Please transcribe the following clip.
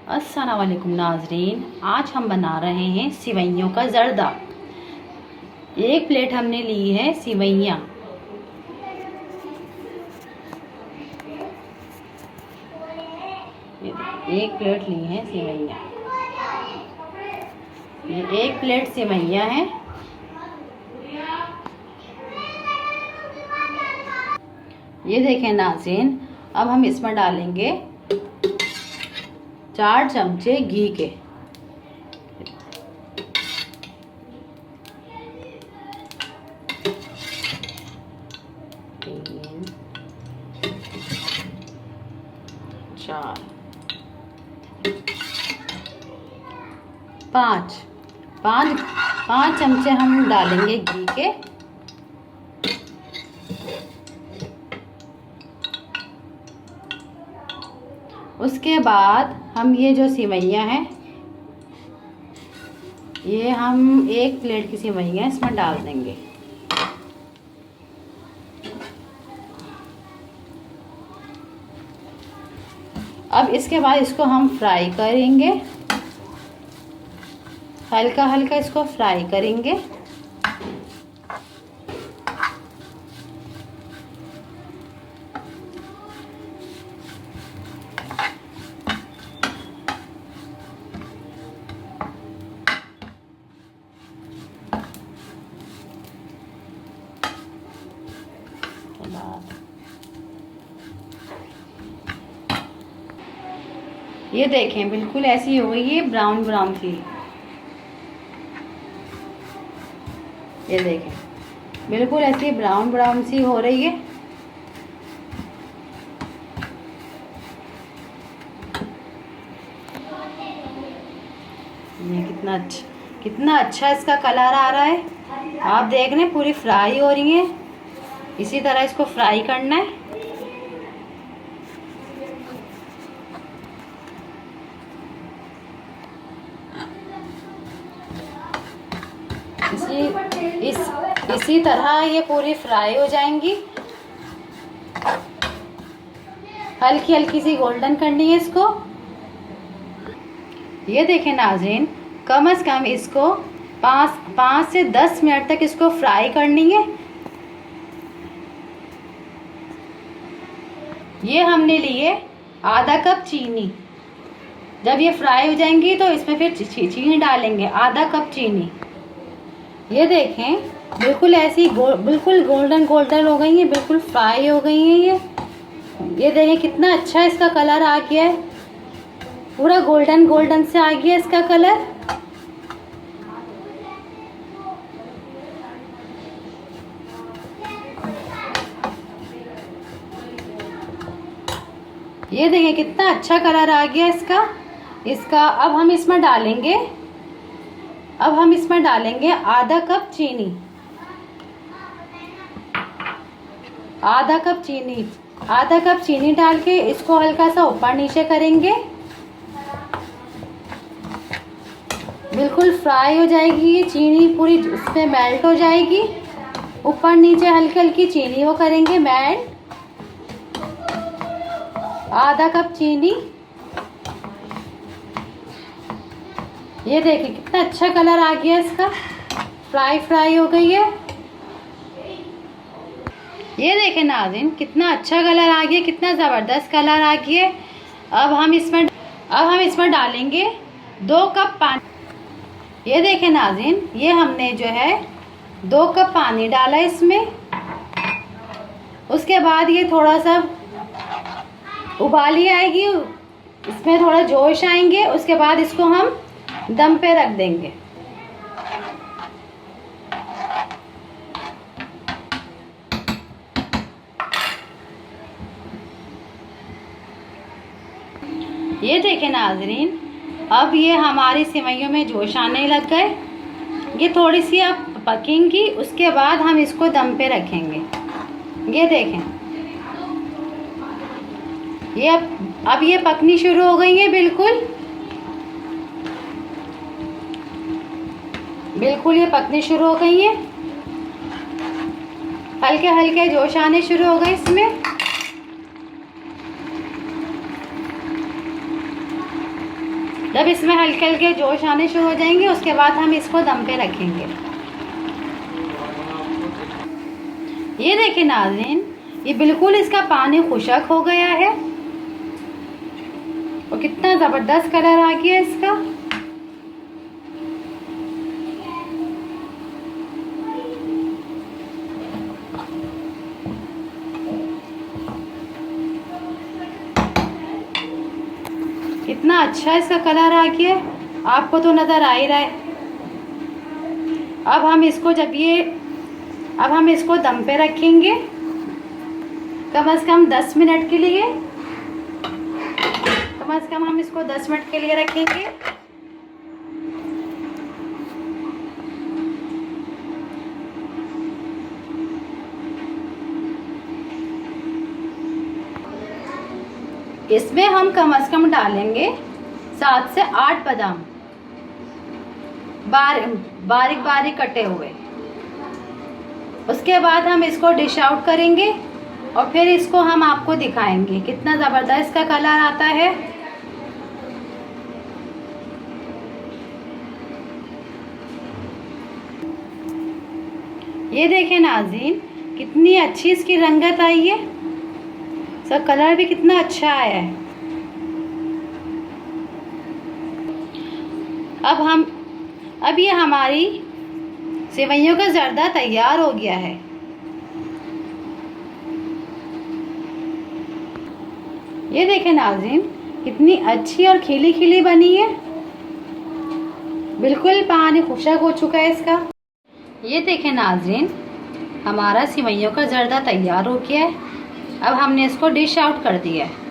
अस्सलाम वालेकुम नाजरीन, आज हम बना रहे हैं सिवैयों का जर्दा। एक प्लेट हमने ली है सिवैयाँ। एक प्लेट ली है सिवैयाँ। ये एक प्लेट सिवैयाँ है। ये देखें नाज़रीन, अब हम इसमें डालेंगे 4 चमचे घी के। तीन, 4, 5 चमचे हम डालेंगे घी के। उसके बाद हम ये जो सिवैयाँ हैं, ये हम एक प्लेट की सिवैयाँ इसमें डाल देंगे। अब इसके बाद इसको हम फ्राई करेंगे, हल्का हल्का इसको फ्राई करेंगे। ये देखें, बिल्कुल ऐसी हो गई है, ब्राउन ब्राउन सी। ये देखें, बिल्कुल ऐसी ब्राउन ब्राउन सी हो रही है। ये कितना अच्छा इसका कलर आ रहा है। आप देख रहे हैं, पूरी फ्राई हो रही है। इसी तरह इसको फ्राई करना है। इसी तरह ये पूरी फ्राई हो जाएंगी। हल्की हल्की सी गोल्डन करनी है इसको। ये देखें नाज़रीन, कम से कम इसको 5 से 10 मिनट तक इसको फ्राई करनी है। ये हमने लिए आधा कप चीनी। जब ये फ्राई हो जाएंगी तो इसमें फिर चीनी डालेंगे, आधा कप चीनी। ये देखें, बिल्कुल ऐसी बिल्कुल गोल्डन गोल्डन हो गई है, बिल्कुल फ्राई हो गई है ये देखें कितना अच्छा इसका कलर आ गया है। पूरा गोल्डन गोल्डन से आ गया इसका कलर। ये देखें कितना अच्छा कलर आ गया इसका। अब हम इसमें डालेंगे आधा कप चीनी। आधा कप चीनी डाल के इसको हल्का सा ऊपर नीचे करेंगे। बिल्कुल फ्राई हो जाएगी ये चीनी, पूरी उसमें मेल्ट हो जाएगी। ऊपर नीचे हल्की हल्की चीनी वो करेंगे मेल्ट। आधा कप चीनी। ये देखिए कितना अच्छा कलर आ गया इसका, फ्राई हो गई है। ये देखें नाज़रीन, कितना अच्छा कलर आ गया, कितना ज़बरदस्त कलर आ गया। अब हम इसमें डालेंगे 2 कप पानी। ये देखें नाज़रीन, ये हमने जो है 2 कप पानी डाला इसमें। उसके बाद ये थोड़ा सा उबाली आएगी, इसमें थोड़ा जोश आएंगे। उसके बाद इसको हम दम पे रख देंगे। ये देखें नाज़रीन, अब ये हमारी सिवैयों में जोश आने लग गए। ये थोड़ी सी अब पकेंगी, उसके बाद हम इसको दम पे रखेंगे। ये देखें, ये अब ये पकनी शुरू हो गई है। बिल्कुल ये पकनी शुरू हो गई है। हल्के हल्के जोश आने शुरू हो गए इसमें। जब इसमें हल्के हल्के जोश आने शुरू हो जाएंगे उसके बाद हम इसको दम पे रखेंगे। ये देखिए नाज़रीन, ये बिल्कुल इसका पानी खुशक हो गया है और कितना ज़बरदस्त कलर आ गया इसका। कितना अच्छा इसका कलर आ गया, आपको तो नज़र आ ही रहा है। अब हम इसको दम पे रखेंगे कम से कम 10 मिनट के लिए। कम से कम हम इसको 10 मिनट के लिए रखेंगे। इसमें हम कम से कम डालेंगे 7 से 8 बादाम, बारीक बारीक कटे हुए। उसके बाद हम इसको डिश आउट करेंगे और फिर इसको हम आपको दिखाएंगे कितना ज़बरदस्त का कलर आता है। ये देखें नाज़रीन, कितनी अच्छी इसकी रंगत आई है, इसका कलर भी कितना अच्छा आया है। अब ये हमारी सेवइयों का जर्दा तैयार हो गया है। ये देखें नाज़रीन, कितनी अच्छी और खिली खिली बनी है, बिल्कुल पानी खुशक हो चुका है इसका। ये देखें नाज़रीन, हमारा सेवइयों का जर्दा तैयार हो गया है। अब हमने इसको डिश आउट कर दिया है।